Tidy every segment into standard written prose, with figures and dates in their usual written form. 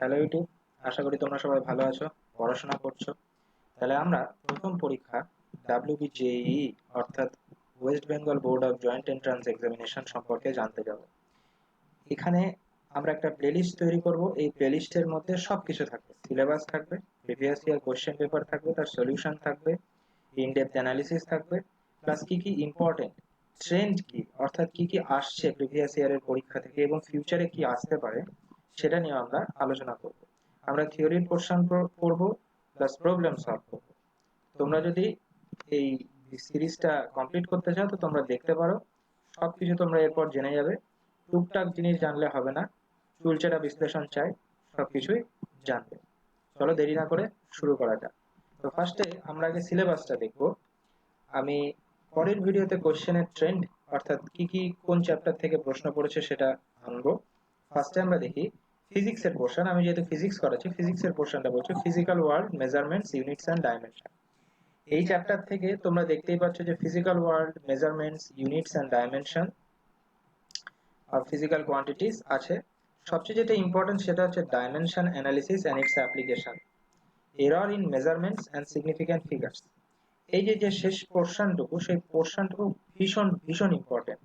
Hello YouTube, আশা করি তোমরা সবাই ভালো আছো, পড়াশোনা করছো। তাহলে আমরা প্রথম পরীক্ষা WBJEE অর্থাৎ West Bengal board of joint entrance examination সম্পর্কে জানতে যাব। এখানে আমরা একটা প্লেলিস্ট তৈরি করব। এই প্লেলিস্টের মধ্যে সবকিছু থাকবে, সিলেবাস থাকবে, প্রিভিয়াস ইয়ার কোশ্চেন পেপার থাকবে, তার সলিউশন থাকবে, ইন ডেপথ অ্যানালিসিস থাকবে, প্লাস কি কি ইম্পর্টেন্ট ট্রেন্ড কি অর্থাৎ কি কি আসছে প্রিভিয়াস ইয়ারের পরীক্ষা থেকে এবং ফিউচারে কি আসতে পারে সেটা নিয়ে আমরা আলোচনা করব। আমরা থিওরির পোর্শন পড়ব, প্লাস প্রবলেম সলভ করব। তোমরা যদি এই সিরিজটা কমপ্লিট করতে চাও তো তোমরা দেখতে পারো, সবকিছু তোমরা এরপর জেনে যাবে। টুকটাক জিনিস জানলে হবে না, চুলচেরা বিশ্লেষণ চাই, সবকিছুই জানবে। চলো দেরি না করে শুরু করা যাক। তো ফার্স্টে আমরা আগে সিলেবাসটা দেখব। আমি পরের ভিডিওতে কোশ্চেনের ট্রেন্ড অর্থাৎ কি কি কোন চ্যাপ্টার থেকে প্রশ্ন পড়েছে সেটা আনবো। ফার্স্টে আমরা দেখি ফিজিক্স এর পোর্শন। আমি যেহেতু ফিজিক্স করাচ্ছি, ফিজিক্স এর পোর্শনটা বলছে physical world, measurements, units and dimension. এই চ্যাপ্টার থেকে তোমরা দেখতেই পাচ্ছ যে physical world, measurements, units and dimension আর ফিজিক্যাল কোয়ান্টিটিস আছে। সবচেয়ে যেটা ইম্পর্টেন্ট সেটা হচ্ছে dimension analysis and its application, error in measurements and significant figures. এই যে যে শেষ পোর্শনটুকু, সেই পোর্শনটুকু ভীষণ ভীষণ ইম্পর্টেন্ট।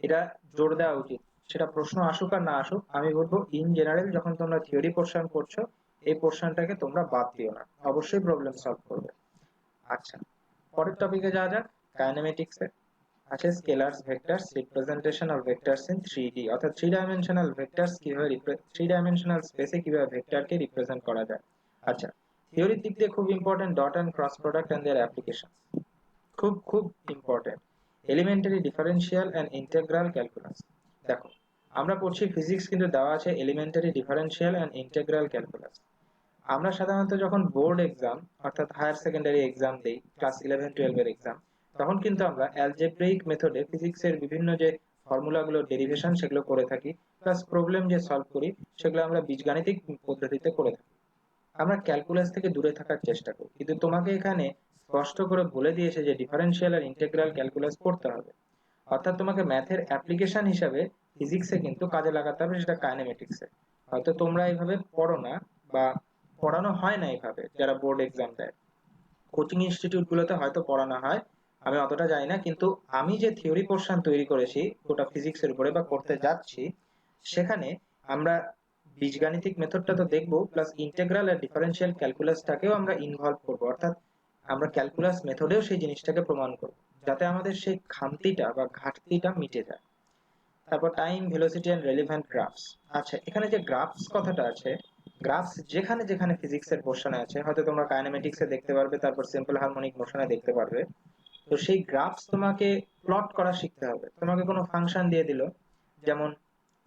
এটা জোর দেওয়া উচিত। সেটা প্রশ্ন আসুক আর না আসুক, আমি বলবো ইন জেনারেল যখন তোমরা থিওরি পোর্শন করছো, এই পোর্শনটাকে তোমরা বাদ দিও না, অবশ্যই প্রবলেম সলভ করবে। আচ্ছা, পরের টপিকে যাওয়া যাক। কাইনেমেটিক্স এ আছে scalars, vectors, representation of vectors in 3D, অর্থাৎ থ্রি ডাইমেনশনাল ভেক্টরস কিভাবে, থ্রি ডাইমেনশনাল স্পেসে কিভাবে ভেক্টরকে রিপ্রেজেন্ট করা যায়। আচ্ছা, থিওরির দিক দিয়ে খুব important dot and cross product and their application, খুব খুব important. Elementary differential and integral calculus. দেখো, আমরা পড়ছি ফিজিক্স, কিন্তু দেওয়া আছে elementary differential and integral calculus. আমরা সাধারণত যখন বোর্ড এক্সাম অর্থাৎ হায়ার সেকেন্ডারি এক্সাম দেই, ক্লাস 11-12 এর এক্সাম, তখন কিন্তু আমরা অ্যালজেব্রিক মেথডে ফিজিক্সের বিভিন্ন যে ফর্মুলাগুলো, ডেরিভেশন, সেগুলো করে থাকি, প্লাস প্রবলেম যে সলভ করি সেগুলো আমরা বীজগাণিতিক পদ্ধতিতে করে থাকি। আমরা ক্যালকুলাস থেকে দূরে থাকার চেষ্টা করি, কিন্তু তোমাকে এখানে স্পষ্ট করে বলে দিয়েছে যে ডিফারেন্সিয়াল আর ইন্টিগ্রাল ক্যালকুলাস পড়তে হবে। অর্থাৎ তোমাকে ম্যাথের অ্যাপ্লিকেশন হিসাবে ফিজিক্সে কিন্তু কাজে লাগাতে হবে, সেটা কাইনেমেটিক্সে। হয়তো তোমরা এইভাবে পড়ো না, বা পড়ানো হয় না এইভাবে যারা বোর্ড এক্সাম দেয়। কোচিং ইনস্টিটিউট গুলোতে হয়তো পড়ানো হয়, আমি অতটা জানি না, কিন্তু আমি যে থিওরি পোর্শন তৈরি করেছি গোটা ফিজিক্সের উপরে বা করতে যাচ্ছি, সেখানে আমরা বীজগাণিতিক মেথডটা তো দেখবো, প্লাস ইন্টিগ্রাল আর ডিফারেন্সিয়াল ক্যালকুলাসটাকেও আমরা ইনভলভ করবো। অর্থাৎ আমরা ক্যালকুলাস মেথডেও সেই জিনিসটাকে প্রমাণ করবো, যাতে আমাদের সেই খামতিটা বা ঘাটতিটা মিটে যায়। তারপর time, velocity and relevant graphs. আচ্ছা, এখানে যে গ্রাফস কথাটা আছে, গ্রাফস যেখানে যেখানে ফিজিক্সের পোর্শনে আছে, হয়তো তোমরা কাইনেমেটিক্সে দেখতে পারবে, তারপর সিম্পল হারমোনিক মোশনে দেখতে পারবে। তো সেই গ্রাফস তোমাকে প্লট করা শিখতে হবে। তোমাকে কোনো ফাংশন দিয়ে দিল, যেমন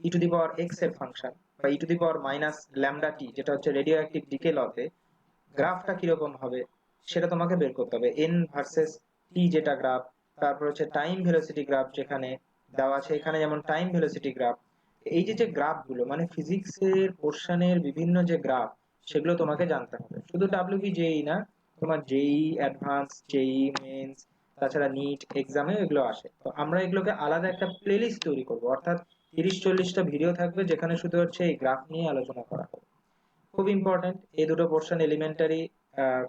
e to the power x এর ফাংশন, বা e to the power minus lambda t, যেটা হচ্ছে রেডিও অ্যাক্টিভ ডিকে লতে গ্রাফটা কিরকম হবে সেটা তোমাকে বের করতে হবে। এন ভার্সেস টি যেটা গ্রাফ, তারপর হচ্ছে টাইম ভেলোসিটি গ্রাফ যেখানে দেওয়া আছে, এখানে যেমন টাইম ভেলোসিটি গ্রাফ। এই যে যে গ্রাফ গুলো, মানে ফিজিক্সের পোর্শনের বিভিন্ন যে গ্রাফ, সেগুলো তোমাকে জানতে হবে। শুধু ডাব্লিউবি জেই না, তোমার জেই অ্যাডভান্স, জেই মেন্স, তাছাড়া নিট এক্সামে এগুলো আসে। তো আমরা এগুলোকে আলাদা একটা প্লেলিস্ট তৈরি করব, অর্থাৎ 30-40টা ভিডিও থাকবে যেখানে শুধু হচ্ছে এই গ্রাফ নিয়ে আলোচনা করা হবে। খুব ইম্পর্টেন্ট এই দুটো পোর্শন, এলিমেন্টারি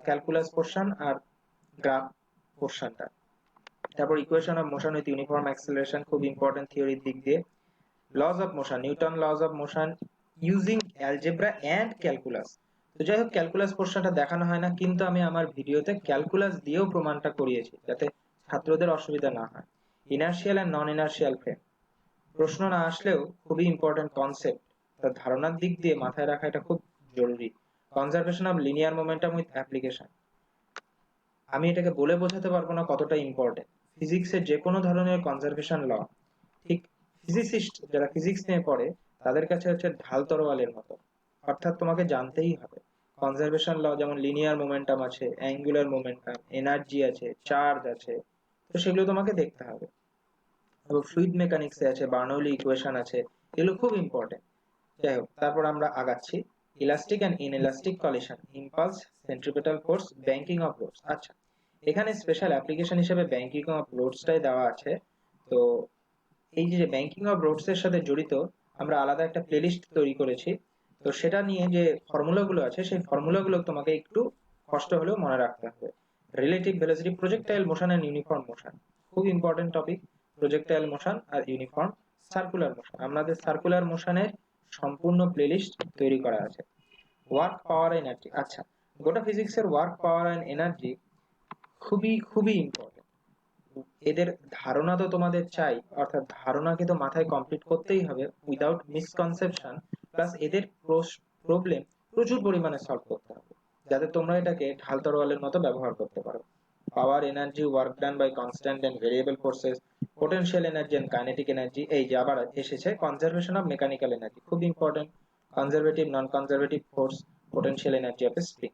ক্যালকুলাস পোর্শন আর গ্রাফ পোর্শনটা। তারপর equation of motion with uniform acceleration, খুব ইম্পর্টেন্ট থিওরির দিক দিয়ে। Laws of motion, Newton laws of motion using algebra and calculus. তো যাই হোক, ক্যালকুলাস পোর্শনটা দেখানো হয় না, কিন্তু আমি আমার ভিডিওতে ক্যালকুলাস দিয়েও প্রমাণটা করিয়েছি, যাতে ছাত্রদের অসুবিধা না হয়। Inertial and non inertial frame, প্রশ্ন না আসলেও খুবই ইম্পর্টেন্ট কনসেপ্ট, তার ধারণার দিক দিয়ে মাথায় রাখা এটা খুব জরুরি। Conservation of linear momentum with application, আমি এটাকে বলে বোঝাতে পারবো না কতটা ইম্পর্টেন্ট। ফিজিক্সের যে কোনো ধরনের কনজারভেশন ল, ঠিক ফিজিসিস্ট যারা ফিজিক্স নিয়ে পড়ে তাদের কাছে হচ্ছে ঢাল তরোয়ালের মতো। অর্থাৎ তোমাকে জানতেই হবে কনজারভেশন ল, যেমন লিনিয়ার মোমেন্টাম আছে, অ্যাঙ্গুলার মোমেন্টাম, এনার্জি আছে, চার্জ আছে, তো সেগুলো তোমাকে দেখতে হবে। এবং ফ্লুইড মেকানিক্সে আছে, বার্নৌলি ইকুয়েশন আছে, এগুলো খুব ইম্পর্টেন্ট। যাই হোক, তারপর আমরা আগাচ্ছি। Elastic and inelastic collision, impulse, centripetal force, banking of loads. আচ্ছা, এখানে স্পেশাল অ্যাপ্লিকেশন হিসেবে ব্যাংকিং অফ লোডসটাই দেওয়া আছে। তো এই যে ব্যাংকিং অফ লোডস এর সাথে জড়িত আমরা আলাদা একটা প্লেলিস্ট তৈরি করেছি, তো সেটা নিয়ে যে ফর্মুলাগুলো আছে সেই ফর্মুলাগুলো তোমাকে একটু কষ্ট হলেও মনে রাখতে হবে। Relative velocity, projectile motion and uniform motion, খুব ইম্পর্টেন্ট টপিক। প্রজেক্টাইল মোশন আর ইউনিফর্ম সার্কুলার মোশন, আমাদের সার্কুলার মোশনের সম্পূর্ণ প্লেলিস্ট তৈরি করা আছে। ওয়ার্ক পাওয়ার এনার্জি, আচ্ছা গোটা ফিজিক্সের ওয়ার্ক পাওয়ার এন্ড এনার্জি খুবই খুবই ইম্পর্টেন্ট। এদের ধারণা তো তোমাদের চাই, অর্থাৎ ধারণাকে তো মাথায় কমপ্লিট করতেই হবে উইদাউট মিসকনসেপশন, প্লাস এদের প্রবলেম প্রচুর পরিমাণে সলভ করতে হবে যাতে তোমরা এটাকে ঢাল তরোয়ালের মতো ব্যবহার করতে পারো। Power energy, work done by constant and variable forces, potential energy and kinetic energy, এই যে আবার এসেছে কনজারভেশন অফ মেকানিক্যাল এনার্জি, খুব important. Conservative non conservative force, potential energy of a spring.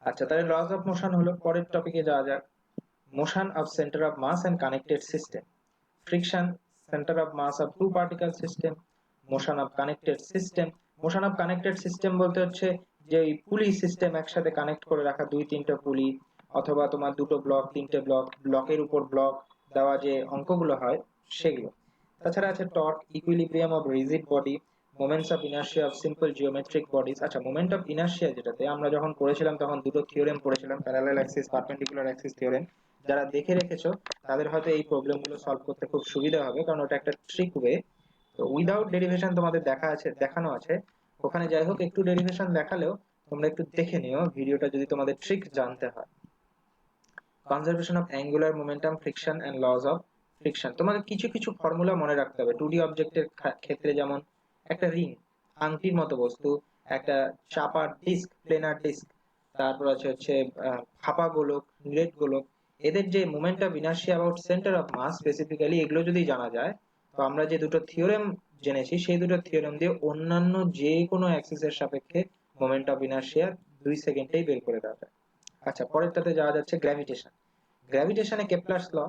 আচ্ছা তাহলে লস অফ মোশন হলো, পরের টপিকে যাওয়া যাক। motion of center of mass and connected system, friction, center of mass of two particle system, motion of connected system, motion of connected system বলতে হচ্ছে যে এই পুলি সিস্টেম একসাথে কানেক্ট করে রাখা, দুই তিনটা পুলি অথবা তোমার দুটো ব্লক তিনটে ব্লক, ব্লকের উপর ব্লক দেওয়া যে অঙ্কগুলো হয় সেগুলো। তাছাড়া আছে torque, equilibrium of rigid body, moments of inertia of simple geometric bodies. আচ্ছা মোমেন্ট অফ ইনার্শিয়া যেটাতে আমরা যখন পড়েছিলাম তখন দুটো থিওরেম পড়েছিলাম, parallel Axis perpendicular Axis theorem. যারা দেখে রেখেছো তাদের হয়তো এই প্রবলেমগুলো সলভ করতে খুব সুবিধা হবে, কারণ ওটা একটা ট্রিক ওয়ে। তো উইদাউট ডেরিভেশন তোমাদের দেখানো আছে ওখানে, যাই হোক একটু ডেরিভেশন দেখালেও তোমরা একটু দেখে নিও ভিডিওটা যদি তোমাদের ট্রিক জানতে হয়। Conservation of angular momentum, friction and loss of friction, তোমাকে কিছু কিছু ফর্মুলা মনে রাখতে হবে। 2D অবজেক্টের ক্ষেত্রে যেমন একটা রিং, আংটির মতো বস্তু, একটা চাপার ডিস্ক, প্লেনার ডিস্ক, তারপর হচ্ছে ফাঁপা গোলক, নিরেট গোলক, এদের যে moment of inertia about centre of mass specifically, এগুলো যদি জানা যায় তো আমরা যে দুটো থিওরেম জেনেছি সেই দুটো থিওরেম দিয়ে অন্যান্য যে কোনো অ্যাক্সিসের সাপেক্ষে মোমেন্ট অফ ইনার্শিয়া 2 সেকেন্ডেই বের করে দেওয়া যায়। আচ্ছা পরেরটাতে যাওয়া যাচ্ছে গ্র্যাভিটেশন। গ্র্যাভিটেশনে কেপলারস ল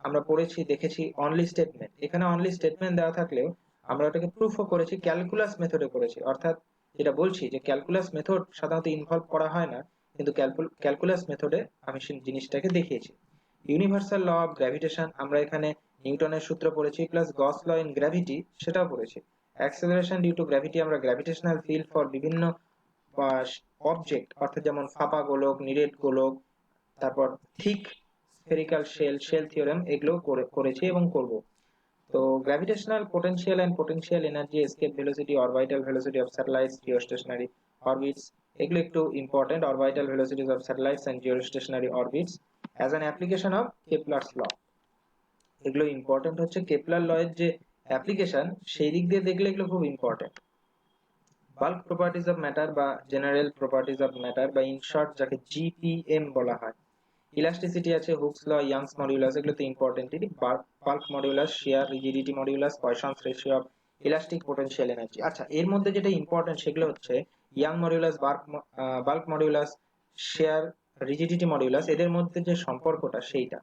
আমরা পড়েছি দেখেছি, অনলি স্টেটমেন্ট, এখানে অনলি স্টেটমেন্ট দেওয়া থাকলেও আমরা ওটাকে প্রুফও করেছি, ক্যালকুলাস মেথডে করেছি। অর্থাৎ যেটা বলছি যে ক্যালকুলাস মেথড সাধারণত ইনভলভ করা হয় না, কিন্তু ক্যালকুলাস মেথডে আমি সেই জিনিসটাকে দেখিয়েছি। ইউনিভার্সাল ল অফ গ্র্যাভিটেশন, আমরা এখানে নিউটনের সূত্র পড়েছি, plus Gauss law in gravity সেটাও পড়েছি। অ্যাক্সেলারেশন ডিউ টু গ্র্যাভিটি, আমরা গ্র্যাভিটেশনাল ফিল্ড ফর বিভিন্ন অবজেক্ট, অর্থাৎ যেমন ফাঁপা গোলক, নিরেট গোলক, তারপর থিক স্ফেরিক্যাল শেল থিওরেম, এগুলো করেছি এবং করব। তো gravitational potential and potential energy, escape velocity, orbital velocity of satellites, geostationary orbits, এগুলো একটু important, orbital velocities of satellites and geostationary orbits as an application of Kepler's law. এগুলো important হচ্ছে Kepler ল এর যে অ্যাপ্লিকেশন সেই দিক দিয়ে দেখলে এগুলো খুব important. Bulk properties of matter বা জেনারেল প্রপার্টিজ অফ ম্যাটার, বা ইন শর্ট যাকে জিপিএম বলা হয়। ইলাস্টিসিটি আছে, হুকস ল, ইয়াংস মডিউলাস, এগুলো তো ইম্পর্টেন্টই। Bulk modulus, shear rigidity modulus, Poisson's ratio of elastic potential energy. আচ্ছা এর মধ্যে যেটা ইম্পর্টেন্ট সেগুলো হচ্ছে Young modulus, bulk modulus, shear rigidity modulus, এদের মধ্যে যে সম্পর্কটা সেইটা,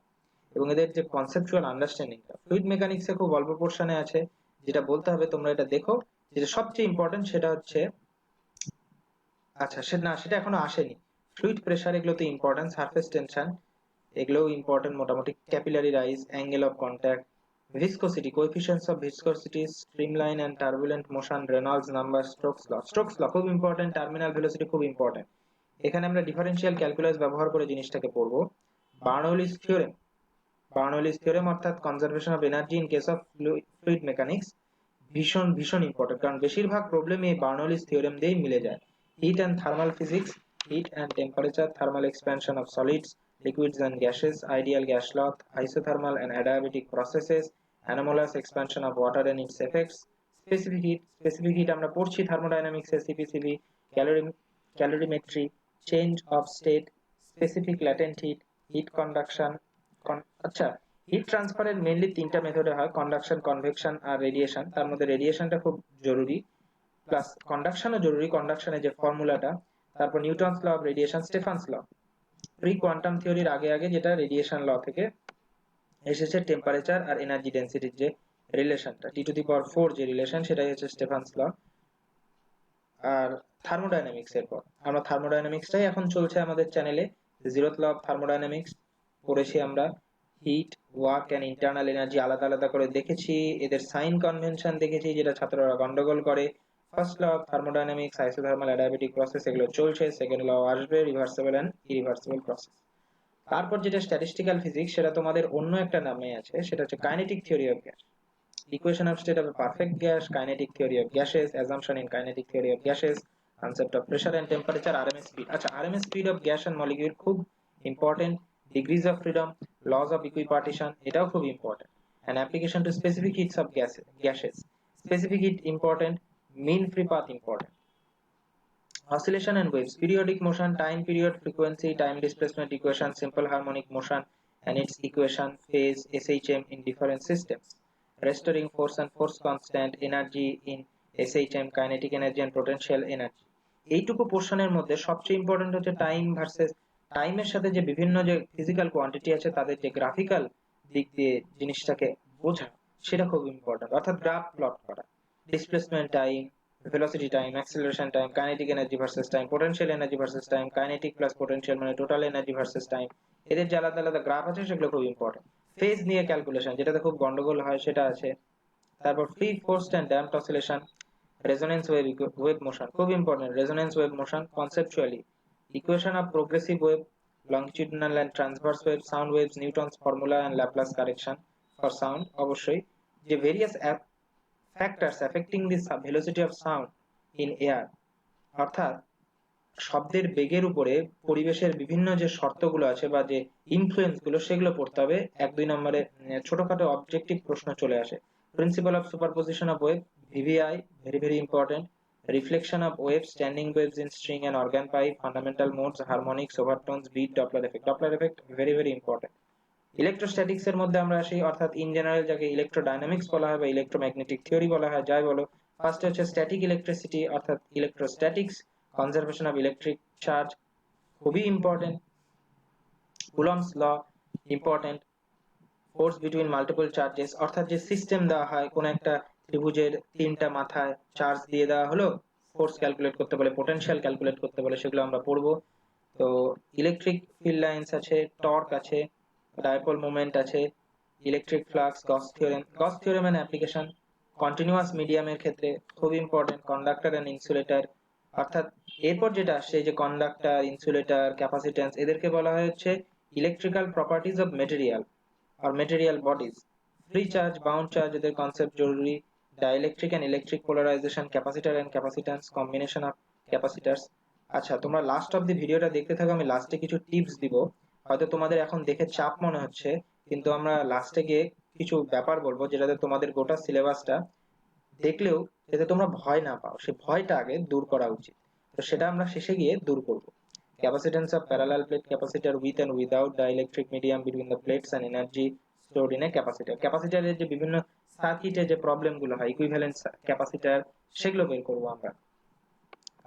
এবং এদের যে কনসেপচুয়াল আন্ডারস্ট্যান্ডিংটা ফ্লুইড মেকানিক্সে খুব অল্প পোর্শনে আছে। যেটা বলতে হবে তোমরা এটা দেখো, যেটা সবচেয়ে ইম্পর্টেন্ট সেটা হচ্ছে, আচ্ছা সেটা এখনো আসেনি, ফ্লুইড প্রেসার, এগুলো তো ইম্পর্টেন্ট, সারফেস টেনশন এগুলোও ইম্পর্টেন্ট মোটামুটি, capillary rise, angle of contact, viscosity, coefficients of viscosity, streamline and turbulent motion, Reynolds number, Stokes law খুব ইম্পর্টেন্ট, টার্মিনাল ভেলোসিটি খুব ইম্পর্টেন্ট। এখানে আমরা ডিফারেনশিয়াল ক্যালকুলাস ব্যবহার করে জিনিসটাকে পড়বো। বার্নৌলিস থিওরেম, বার্নৌলিস থিওরেম অর্থাৎ conservation of energy in case of fluid mechanics, ভীষণ ভীষণ ইম্পর্টেন্ট, কারণ বেশিরভাগ প্রবলেম এই বার্নৌলিস থিওরেম দিয়েই মিলে যায়। Heat and thermal physics, heat and temperature, thermal expansion of solids, liquids and gases, ideal gas law, isothermal and adiabatic processes, anomalous expansion of water and its effects, specific heat আমরা পড়ছি thermodynamics এর CPCB, calorimetry, change of state, specific latent heat, heat conduction, আচ্ছা hit ট্রান্সফারের mainly তিনটা মেথডে হয়, conduction, convection আর radiation. তার মধ্যে রেডিয়েশনটা খুব জরুরি, প্লাস কন্ডাকশনও জরুরি, কন্ডাকশনের যে ফর্মুলাটা, তারপর Newton's law of radiation, Stefan's law, pre quantum থিওরির আগে আগে, যেটা রেডিয়েশন ল থেকে এসেছে, টেম্পারেচার আর এনার্জি ডেনসিটির যে রিলেশনটা, T⁴ যে রিলেশন, সেটাই হচ্ছে স্টেফানস ল। আর থার্মোডাইনামিক্স, এরপর আমরা থার্মোডাইনামিক্সটাই এখন চলছে আমাদের চ্যানেলে, জিরোথ ল অফ থার্মোডাইনামিক্স পড়েছি আমরা, heat, work and internal energy আলাদা আলাদা করে দেখেছি, এদের সাইন কনভেনশন দেখেছি যেটা ছাত্ররা গন্ডগোল করে, first law of thermodynamics, isothermal adiabatic process এগুলো চলছে, সেকেন্ড ল আসবে রিভার্সিবল এন্ড ইরিভার্সিবল প্রসেস। তারপর যেটা স্ট্যাটিস্টিক্যাল ফিজিক্স, সেটা তোমাদের অন্য একটা নামে আছে, সেটা হচ্ছে kinetic theory of gas, equation of state of a perfect gas, kinetic theory of gases, assumption in kinetic theory of gases, concept of pressure and temperature, RMS speed। আচ্ছা, RMS speed of gas and molecule খুব important, degrees of freedom, laws of equipartition এটাও খুব important, and application to specific heats of gases, specific heat important, mean free path important, oscillation and waves, periodic motion, time period, frequency, time displacement equation, simple harmonic motion and its equation, phase, SHM in different systems, restoring force and force constant, energy in SHM, kinetic energy and potential energy। এইটুকু পোর্শনের মধ্যে সবচেয়ে important হচ্ছে time versus টাইমের সাথে যে বিভিন্ন যে physical quantity আছে তাদের যে গ্রাফিক্যাল দিক দিয়ে জিনিসটাকে বোঝা, সেটা খুব ইম্পর্টেন্ট, অর্থাৎ গ্রাফ প্লট করা, displacement time, velocity time, acceleration time, kinetic energy versus time, potential energy versus time, kinetic plus potential মানে total energy versus time, এদের যে আলাদা আলাদা গ্রাফ আছে সেগুলো খুব ইম্পর্টেন্ট। ফেজ নিয়ে ক্যালকুলেশন, যেটাতে খুব গন্ডগোল হয় সেটা আছে। তারপর free forced and damped oscillation, resonance wave motion খুব important, resonance wave motion conceptually, equation of progressive wave, longitudinal and transverse wave, sound waves, Newton's formula and Laplace correction for sound, অবশ্যই যে various factors affecting the velocity of sound in air, অর্থাৎ শব্দের বেগের উপরে পরিবেশের বিভিন্ন যে শর্তগুলো আছে বা যে ইনফ্লুয়েন্স গুলো সেগুলো পড়তে হবে। 1-2 নম্বরে ছোটখাটো অবজেক্টিভ প্রশ্ন চলে আসে। Principle of superposition of wave, VVI very very important, reflection of wave, standing waves in string and organ pipe, fundamental modes, harmonics, overtones, beat, Doppler effect very very important. Electrostatics এর মধ্যে আমরা আসি, অর্থাৎ in general যাকে ইলেকট্রোডাইনামিক্স বলা হয় বা electromagnetic theory বলা হয়, যাই বলো। ফার্স্ট হচ্ছে স্ট্যাটিক ইলেকট্রিসিটি অর্থাৎ electrostatics, conservation of electric charge খুবই important, Coulomb's law important, force between multiple charges অর্থাৎ যে সিস্টেম দেওয়া হয় কোন একটা ত্রিভুজের তিনটা মাথায় চার্জ দিয়ে দেওয়া হলো, ফোর্স ক্যালকুলেট করতে বলে, পোটেনশিয়াল ক্যালকুলেট করতে বলে, সেগুলো আমরা পড়বো। তো ইলেকট্রিক ফিল্ড লাইন্স আছে, টর্ক আছে, ডাইপোল মোমেন্ট আছে, electric flux, Gauss theorem and application, continuous মিডিয়ামের ক্ষেত্রে খুব ইম্পর্টেন্ট, কন্ডাক্টর এন্ড ইনসুলেটর, অর্থাৎ এরপর যেটা আসছে যে কন্ডাক্টর, ইনসুলেটর, ক্যাপাসিট্যান্স, এদেরকে বলা হয় হচ্ছে ইলেকট্রিক্যাল প্রপার্টিজ অফ মেটেরিয়াল আর material bodies. Free charge, bound charge, এদের কনসেপ্ট জরুরি, dielectric and electric polarisation, capacitor and capacitance, combination of capacitors. আচ্ছা, তোমরা লাস্ট অফ দি ভিডিওটা দেখতে থাকো, আমি লাস্টে কিছু টিপস দিব। হয়তো তোমাদের এখন দেখে চাপ মনে হচ্ছে, কিন্তু আমরা লাস্টে গিয়ে কিছু ব্যাপার বলবো যেটাতে তোমাদের গোটা সিলেবাসটা দেখলেও যাতে তোমরা ভয় না পাও, সেই ভয়টা আগে দূর করা উচিত। তো সেটা আমরা শেষে গিয়ে দূর করব। Capacitance of parallel plate capacitor with and without dielectric medium between the plates and energy stored in a capacitor, ক্যাপাসিটরের যে বিভিন্ন সার্কিটে যে প্রবলেম গুলো হয়, ইকুইভ্যালেন্ট ক্যাপাসিটর, সেগুলো বের করব আমরা।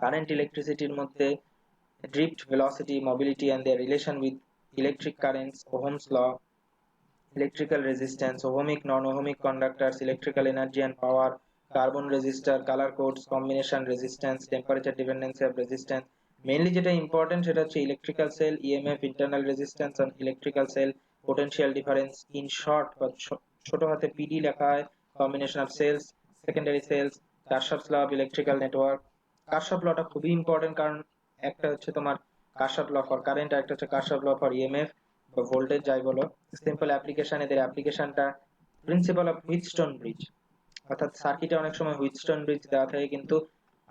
কারেন্ট ইলেকট্রিসিটির মধ্যে drift, velocity, mobility and their relation with electric currents, Ohm's law, electrical resistance, ohmic, non-ohmic conductors, electrical energy and power, carbon resistor, color codes, combination resistance, temperature dependency of resistance। Mainly যেটা important সেটা হচ্ছে electrical cell, EMF, internal resistance on electrical cell, potential difference, in short বা ছোট হাতে PD লেখা হয়, combination of cells, secondary cells, Kirchhoff's law of electrical network. Kirchhoff লটা খুবই ইম্পর্টেন্ট, কারণ একটা হচ্ছে তোমার কারশফ ল ফর কারেন্ট আর একটা হচ্ছে কারশফ ল ফর ইএমএফ বা ভোল্টেজ যাই বলো। সিম্পল অ্যাপ্লিকেশন, এদের অ্যাপ্লিকেশনটা প্রিন্সিপাল অফ হুইটস্টোন ব্রিজ, অর্থাৎ সার্কিটে অনেক সময় হুইটস্টোন ব্রিজ দেওয়া থাকে কিন্তু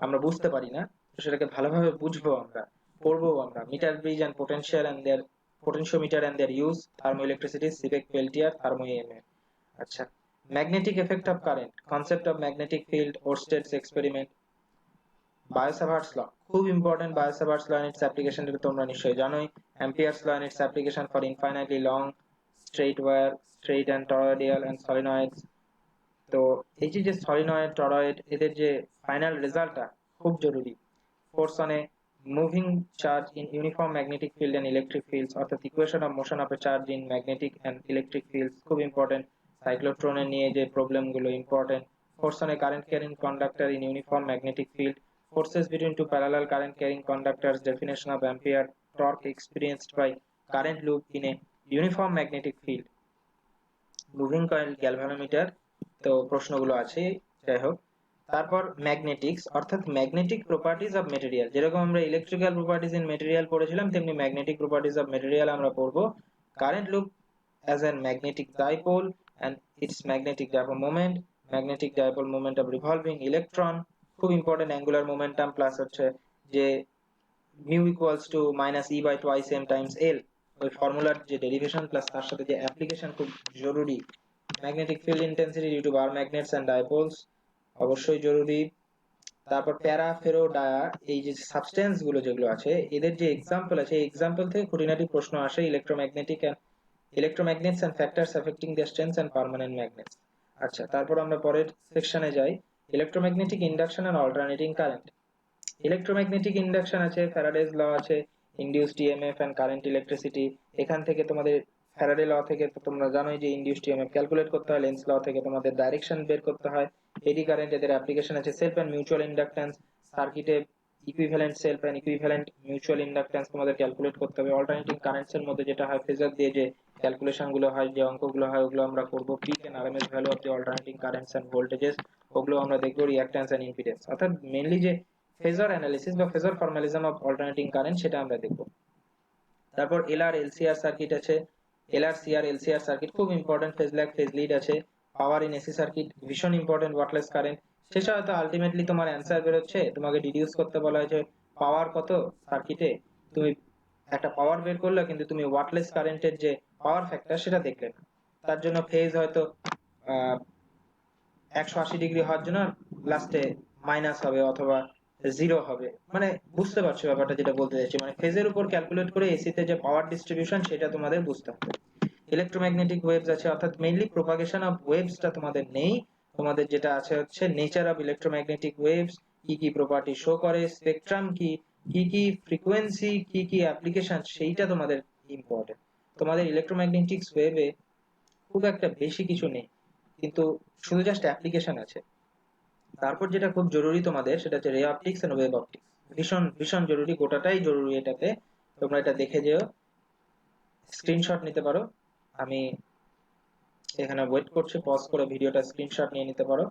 আমরা বুঝতে পারি না, তো সেটাকে ভালোভাবে বুঝবো আমরা, পড়বো আমরা। Metre bridge and potential and their potentiometer and their use, thermo electricity, Seebeck, Peltier, thermo EMF. আচ্ছা, magnetic effect of current, concept of magnetic field, Oersted's experiment, Biot Savart's law খুব important, Biot Savart's law and its application এটা তোমরা নিশ্চয়ই জানোই। Ampere's law and its application for infinitely long straight wire, straight and toroidal and solenoids. তো এই যে solenoid, toroid, এদের যে ফাইনাল রেজাল্টটা খুব জরুরি। Force on a moving charge in uniform magnetic field and electric fields, অর্থাৎ equation of motion of a charge in magnetic and electric fields খুব ইম্পর্টেন্ট। সাইক্লোট্রনের নিয়ে যে প্রবলেম গুলো important. Force on a current carrying conductor in uniform magnetic field, forces between two parallel current carrying conductors, definition of ampere, torque experienced by current loop in a uniform magnetic field, moving coil, galvanometer. তো প্রশ্নগুলো আছে, যাই হোক। তারপর ম্যাগনেটিক্স অর্থাৎ magnetic properties of material, যেরকম আমরা electrical properties in material পড়েছিলাম তেমনি ম্যাগনেটিক প্রপার্টিজ অফ মেটেরিয়াল আমরা পড়বো। Current loop as a magnetic dipole and its magnetic dipole moment, magnetic dipole moment of revolving electron, খুব ইম্পর্টেন্ট অ্যাঙ্গুলার মোমেন্টাম প্লাস হচ্ছে যে mu equals to minus e by twice m times l, ওই ফর্মুলার যে derivation plus তার সাথে যে application খুব জরুরি। Magnetic field intensity due to bar magnets and dipoles অবশ্যই জরুরি। তারপর প্যারা ফেরো ডায়া, এই যে সাবস্টেন্স গুলো যেগুলো আছে এদের যে এক্সাম্পল আছে এই এক্সাম্পল থেকে খুঁটিনাটি প্রশ্ন আসে, electromagnetic and electromagnets and factors affecting the strength and permanent magnets. আচ্ছা, তারপর আমরা পরের সেকশনে যাই, electromagnetic induction and alternating current. Electromagnetic induction আছে, ফ্যারাডেজ ল আছে, induced EMF and current electricity. এখান থেকে তোমাদের ফ্যারাডে ল থেকে তো তোমরা জানোই যে ইনডিউসড ইএমএফ ক্যালকুলেট করতে হয়, লেন্স ল থেকে তোমাদের ডাইরেকশন বের করতে হয়, এডি কারেন্ট এদের অ্যাপ্লিকেশন আছে, সেলফ এন্ড মিউচুয়াল ইন্ডাকট্যান্স, সার্কিটে equivalent self and equivalent mutual inductance তোমাদের ক্যালকুলেট করতে হবে। অল্টারনেটিং কারেন্টস এর মধ্যে যেটা হয় ফেজার দিয়ে যে ক্যালকুলেশন গুলো হয়, যে অঙ্কগুলো হয় ওগুলো আমরা করব। Peak and RMS value of the alternating currents and voltages, ওগুলো আমরা দেখবো। রিঅ্যাকট্যান্স এন্ড ইম্পিডেন্স, অর্থাৎ মেইনলি যে ফেজার অ্যানালিসিস বা phasor formalism of alternating current সেটা আমরা দেখব। তারপর এলআর এলসিআর সার্কিট আছে, এলআর সিআর এলসিআর সার্কিট খুব important, phase lag phase lead আছে, পাওয়ার ইন এসি সার্কিট ভীষণ ইম্পর্টেন্ট, ওয়াটলেস কারেন্ট। শেষে হয়তো আলটিমেটলি তোমার অ্যান্সার বেরোচ্ছে, তোমাকে ডিডিউস করতে বলা হয়েছে পাওয়ার কত সার্কিটে, তুমি একটা পাওয়ার বের করলে কিন্তু তুমি ওয়াটলেস কারেন্টের যে পাওয়ার ফ্যাক্টর সেটা দেখলে না, তার জন্য ফেজ হয়তো 180 ডিগ্রি হওয়ার জন্য লাস্টে মাইনাস হবে অথবা জিরো হবে। মানে বুঝতে পারছো ব্যাপারটা যেটা বলতে চাইছি, মানে ফেজের উপর ক্যালকুলেট করে এসিতে যে পাওয়ার ডিস্ট্রিবিউশন সেটা তোমাদের বুঝতে হবে। ইলেকট্রোম্যাগনেটিক ওয়েভস আছে, অর্থাৎ মেইনলি প্রপাগেশন অফ ওয়েভসটা তোমাদের নেই, তোমাদের যেটা আছে হচ্ছে নেচার অফ ইলেকট্রোম্যাগনেটিক ওয়েভস, কি কি প্রপার্টি শো করে, স্পেকট্রাম কি, কি কি ফ্রিকোয়েন্সি, কি কি অ্যাপ্লিকেশন, সেইটা তোমাদের ইম্পর্টেন্ট। তোমাদের ইলেকট্রোম্যাগনেটিক্স ওয়েভে খুব একটা বেশি কিছু নেই, কিন্তু শুধু জাস্ট অ্যাপ্লিকেশন আছে। তারপর যেটা খুব জরুরি তোমাদের সেটা হচ্ছে রে অপটিক্স এন্ড ওয়েভ অপটিক্স, ভীষণ ভীষণ জরুরি, গোটাটাই জরুরি এটাতে। তোমরা এটা দেখে যেও, স্ক্রিনশট নিতে পারো, আমি এখানে ওয়েট করছি, পজ করে ভিডিওটা স্ক্রিনশট নিয়ে নিতে পারো।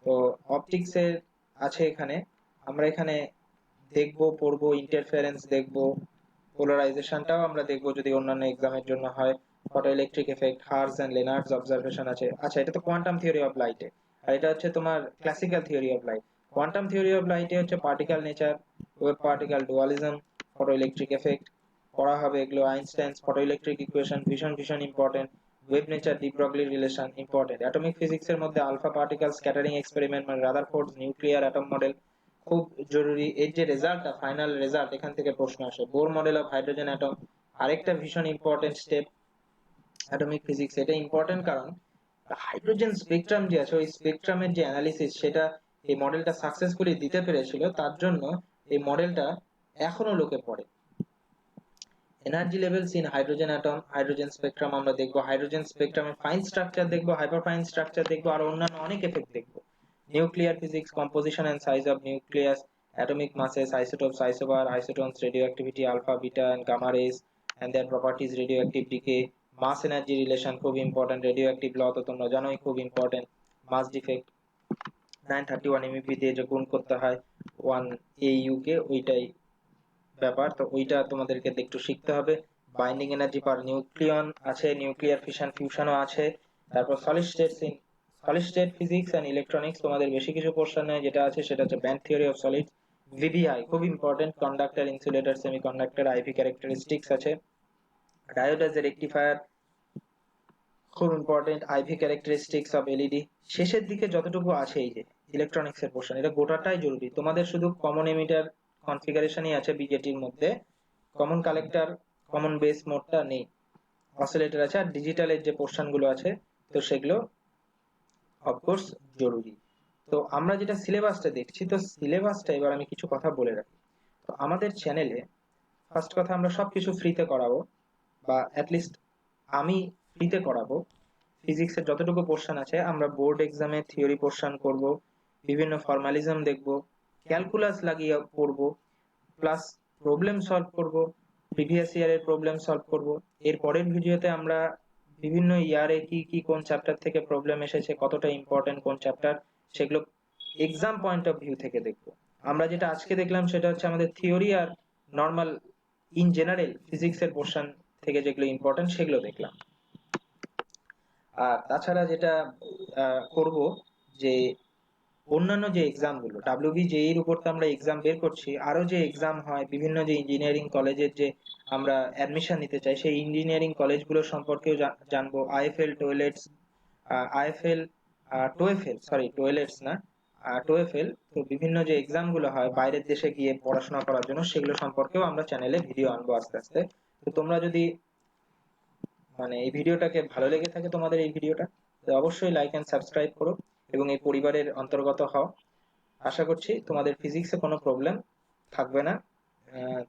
তো অপটিক্স এর আছে এখানে, আমরা এখানে দেখবো পড়বো, ইন্টারফারেন্স দেখবো, পোলারাইজেশনটাও আমরা দেখবো যদি অন্যান্য এক্সামের জন্য হয়, photo electric effect, Hertz and Lenard's observation আছে। আচ্ছা, এটা তো কোয়ান্টাম থিওরি অফ লাইটে, আর এটা হচ্ছে তোমার classical theory of light. Quantum theory of লাইটে হচ্ছে particle nature, wave particle dualism, photo electric effect পড়া হবে, এগুলো আইনস্টাইনস ফটো ইলেকট্রিক ইকুয়েশন ভীষণ ভীষণ important, wave nature de Broglie relation important, atomic physics এর মধ্যে আলফা পার্টিকেল স্ক্যাটারিং এক্সপেরিমেন্ট মানে রাদারফোর্ডস নিউক্লিয়ার অ্যাটম মডেল খুব জরুরি। এর যে রেজাল্টটা ফাইনাল রেজাল্ট এখান থেকে প্রশ্ন আসে, Bohr model of hydrogen atom আরেকটা ভীষণ ইম্পর্টেন্ট স্টেপ অ্যাটমিক ফিজিক্স। এটা ইম্পর্টেন্ট কারণ হাইড্রোজেন স্পেকট্রাম যে আছে ওই স্পেকট্রামের যে অ্যানালিসিস সেটা এই মডেলটা সাকসেসফুলি দিতে পেরেছিল, তার জন্য এই মডেলটা এখনো লোকে পড়ে। Energy levels in hydrogen atom, hydrogen spectrum আমরা দেখবো, হাইড্রোজেন স্পেকট্রামের ফাইন স্ট্রাকচার দেখবো, হাইপার ফাইন স্ট্রাকচার দেখবো, আর অন্যান্য অনেক এফেক্ট দেখবো। Nuclear physics, composition and size of nucleus, atomic masses, isotopes, isobar, isotones, radioactivity, alpha beta and gamma rays and their properties, radioactive decay, mass energy relation খুব important, radioactive law তো তোমরা জানোই খুব ইম্পর্টেন্ট, মাস defect 931 MEP দিয়ে যে গুণ করতে হয় 1 AU কে, ওইটাই ব্যাপার, তো ওইটা তোমাদেরকে একটু শিখতে হবে। বাইন্ডিং এনার্জি পার নিউক্লিয়ন আছে, নিউক্লিয়ার ফিশন ফিউশনও আছে। তারপর solid state physics and electronics তোমাদের বেশি কিছু পোর্শন নেই, যেটা আছে সেটা হচ্ছে band theory of solid, VVI খুব important, conductor, insulator, semiconductor, IV characteristics আছে, ডায়োড অ্যাজ এ রেকটিফায়ার খুব important, IV characteristics of LED. শেষের দিকে যতটুকু আছে এই যে ইলেকট্রনিক্স এর পোর্শন, এটা গোটাটাই জরুরি। তোমাদের শুধু কমন এমিটার কনফিগারেশনই আছে বিজেটির মধ্যে, কমন কালেক্টর, কমন বেস মোডটা নেই, অসিলেটর আছে, আর ডিজিটালের যে পোর্শন গুলো আছে তো সেগুলো অফকোর্স জরুরি। তো আমরা যেটা সিলেবাসটা দেখছি, তো সিলেবাসটা এবার আমি কিছু কথা বলে রাখি। তো আমাদের চ্যানেলে ফার্স্ট কথা আমরা সবকিছু ফ্রিতে করাবো, বা অ্যাটলিস্ট আমি ফ্রিতে করাবো। ফিজিক্সের যতটুকু পোর্শন আছে আমরা বোর্ড এক্সামে থিওরি পোর্শন করব, বিভিন্ন ফর্মালিজম দেখব, ক্যালকুলাস লাগিয়ে পড়ব, প্লাস প্রবলেম সলভ করব, প্রিভিয়াস ইয়ারের প্রবলেম সলভ করব। এর পরের ভিডিওতে আমরা বিভিন্ন ইয়ারে কি কি কোন চ্যাপ্টার থেকে প্রবলেম এসেছে, কতটা ইম্পর্টেন্ট কোন চ্যাপ্টার, সেগুলো এক্সাম পয়েন্ট অফ ভিউ থেকে দেখবো। আমরা যেটা আজকে দেখলাম সেটা হচ্ছে আমাদের থিওরি আর নর্মাল ইন জেনারেল ফিজিক্সের পোর্শন থেকে যেগুলো ইম্পর্টেন্ট সেগুলো দেখলাম। আর তাছাড়া যেটা করব যে অন্যান্য যে এক্সাম গুলো WBJEE এর উপর তো আমরা এক্সাম বের করছি, আরো যে এক্সাম হয় বিভিন্ন যে ইঞ্জিনিয়ারিং কলেজের যে আমরা অ্যাডমিশন নিতে চাই সেই ইঞ্জিনিয়ারিং কলেজগুলো সম্পর্কেও জানবো। আইএফএল টয়েলেটস, আইএফএল টোয়েফেল, সরি টোয়েলেটস না, টোয়েফেল, তো বিভিন্ন যে এক্সাম গুলো হয় বাইরের দেশে গিয়ে পড়াশোনা করার জন্য সেগুলো সম্পর্কেও আমরা চ্যানেলে ভিডিও আনবো আস্তে আস্তে। তো তোমরা যদি মানে এই ভিডিওটাকে ভালো লেগে থাকে তোমাদের এই ভিডিওটা, তো অবশ্যই লাইক এন্ড সাবস্ক্রাইব করো এবং এই পরিবারের অন্তর্গত হও। আশা করছি তোমাদের ফিজিক্সে কোনো প্রবলেম থাকবে না,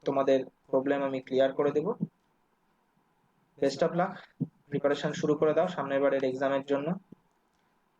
তোমাদের প্রবলেম আমি ক্লিয়ার করে দেব। বেস্ট অফ লাক, প্রিপারেশন শুরু করে দাও সামনের বারের এক্সামের জন্য।